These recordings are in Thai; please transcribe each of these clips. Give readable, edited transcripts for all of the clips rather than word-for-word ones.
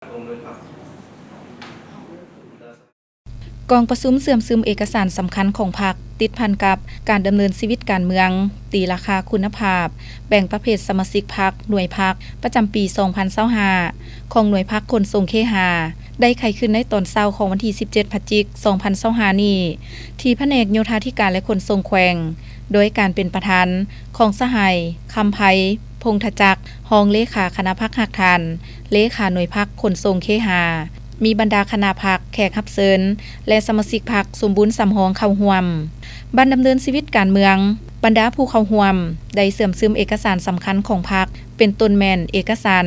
กองประชุมเสื่อมซึมเอกสารสำคัญของพรรคติดพันกับการดำเนินชีวิตการเมืองตีราคาคุณภาพแบ่งประเภทสมาชิกพรรคหน่วยพรรคประจำปี 2025ของหน่วยพรรคคนทรงเคหาได้ไขขึ้นในตอนเช้าของวันที่ 17 พฤศจิกายน 2025 นี้ที่แผนกโยธาธิการและขนส่งแขวงโดยการเป็นประธานของสหายคำไพพงษ์ทจักรรองเลขาคณะพรรคหักทันเลขาหน่วยพรรคขนส่งเคหามีบรรดาคณะพรรคแขกรับเชิญและสมาชิกพรรคสมบูรณ์สำรองเข้าร่วมบันดำเนินชีวิตการเมืองบรรดาผู้เข้าร่วมได้เสื่อมซึมเอกสารสำคัญของพรรคเป็นต้นแม่นเอกสาร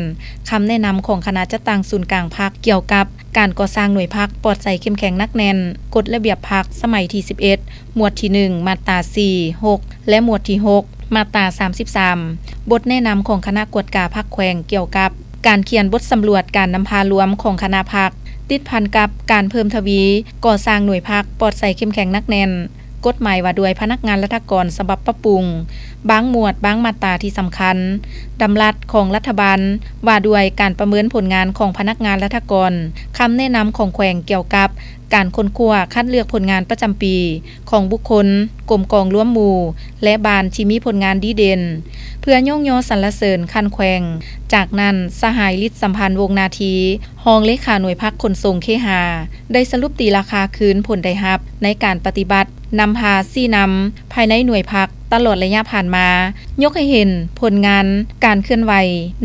คำแนะนำของคณะจัดตั้งศูนย์กลางพรรคเกี่ยวกับการก่อสร้างหน่วยพรรคปลอดใสเข้มแข็งนักแน่นกฎระเบียบพรรคสมัยที่ 11 หมวดที่ 1 มาตรา 4 6 และหมวดที่ 6 มาตรา 33 บทแนะนำของคณะกวดกาพรรคแขวงเกี่ยวกับการเขียนบทสำรวจการนำพารวมของคณะพรรคติดพันกับการเพิ่มทวีก่อสร้างหน่วยพรรคปลอดใสเข้มแข็งนักแน่นกฎหมายว่าด้วยพนักงานรัฐกรฉบับปรับปรุงบางหมวดบางมาตราที่สำคัญดำรัสของรัฐบาลว่าด้วยการประเมินผลงานของพนักงานรัฐกรคำแนะนำของแขวงเกี่ยวกับการค้นคว้าคัดเลือกผลงานประจำปีของบุคคลกรมกองร่วมหมู่และบานที่มีผลงานดีเด่นเพื่อย่องยอสรรเสริญคันแขวงจากนั้นสหายฤทธิ์สัมพันธ์วงนาทีรองเลขาหน่วยพรรคขนส่งเคหาได้สรุปตีราคาคืนผลได้รับในการปฏิบัตินำพาซี่นำภายในหน่วยพรรคตลอดระยะผ่านมายกให้เห็นผลงานการเคลื่อนไหว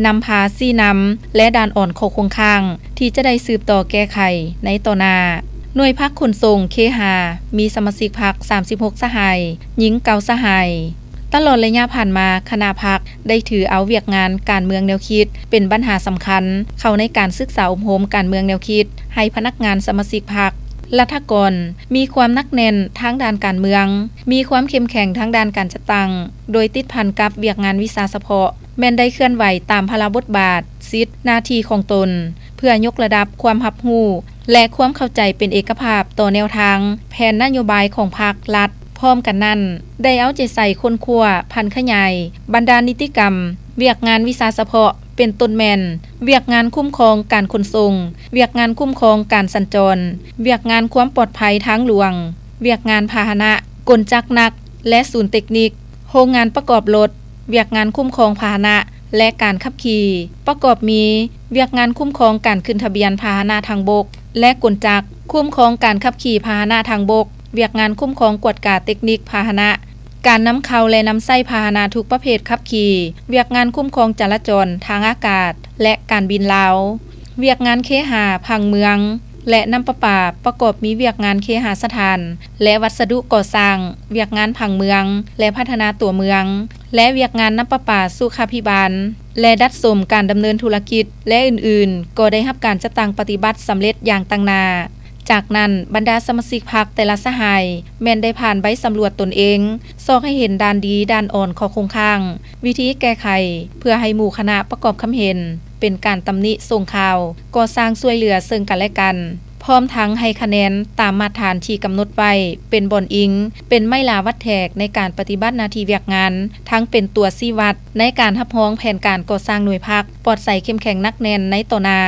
นำพาซี่นำและด้านอ่อนโคงข้างที่จะได้สืบต่อแก้ไขในต่อหน้าหน่วยพรรคขนส่งเคหามีสมาชิกพรรค36สหายหญิง9สหายตลอดระยะผ่านมาคณะพรรคได้ถือเอาเวียกงานการเมืองแนวคิดเป็นปัญหาสำคัญเข้าในการศึกษาอบรมการเมืองแนวคิดให้พนักงานสมาชิกพรรครัฐกรมีความนักแน่นทางด้านการเมืองมีความเข้มแข็งทางด้านการจัดตั้งโดยติดพันกับเวียกงานวิชาเฉพาะแม้นได้เคลื่อนไหวตามพระบทบาทสิทธิหน้าที่ของตนเพื่อยกระดับความรับรู้และความเข้าใจเป็นเอกภาพต่อแนวทางแผนนโยบายของพรรครัฐพร้อมกันนั้นได้เอาใจใส่ค้นคว้าพันขยายบรรดานิติกรรมเวียกงานวิชาเฉพาะเป็นต้นแม่นเวียกงานคุ้มครองการขนส่งเวียกงานคุ้มครองการสัญจรเวียกงานความปลอดภัยทางหลวงเวียกงานพาหนะกลจักรหนักและศูนย์เทคนิคโรงงานประกอบรถเวียกงานคุ้มครองพาหนะและการขับขี่ประกอบมีเวียกงานคุ้มครองการขึ้นทะเบียนพาหนะทางบกและกลจักรคุ้มครองการขับขี่พาหนะทางบกเวียกงานคุ้มครองกวดกาเทคนิคพาหนะการนำเข้าและนำไส้พาหนะทุกประเภทขับขี่เวียกงานคุ้มครองจราจรทางอากาศและการบินลาวเวียกงานเคหะผังเมืองและน้ำประปาประกอบมีเวียกงานเคหสถานและวัสดุก่อสร้างเวียกงานผังเมืองและพัฒนาตัวเมืองและเวียกงานน้ำประปาสุขาภิบาลและดัดสมการดำเนินธุรกิจและอื่นๆก็ได้รับการจัดตั้งปฏิบัติสำเร็จอย่างต่างหน้าจากนั้นบรรดาสมาชิกพรรคแต่ละสหายแม้นได้ผ่านใบสำรวจตนเองซอกให้เห็นด้านดีด้านอ่อนของโครงข้างวิธีแก้ไขเพื่อให้หมู่คณะประกอบคำเห็นเป็นการตำหนิส่งข่าวก่อสร้างช่วยเหลือซึ่งกันและกันพร้อมทั้งให้คะแนนตามมาตรฐานที่กำหนดไว้เป็นบ่อนอิงเป็นไม้ลาวัดแทกในการปฏิบัติหน้าที่เวียกงานทั้งเป็นตัวชี้วัดในการรับรองแผนการก่อสร้างหน่วยพรรคปลอดใสเข้มแข็งนักแน่นในต่อหน้า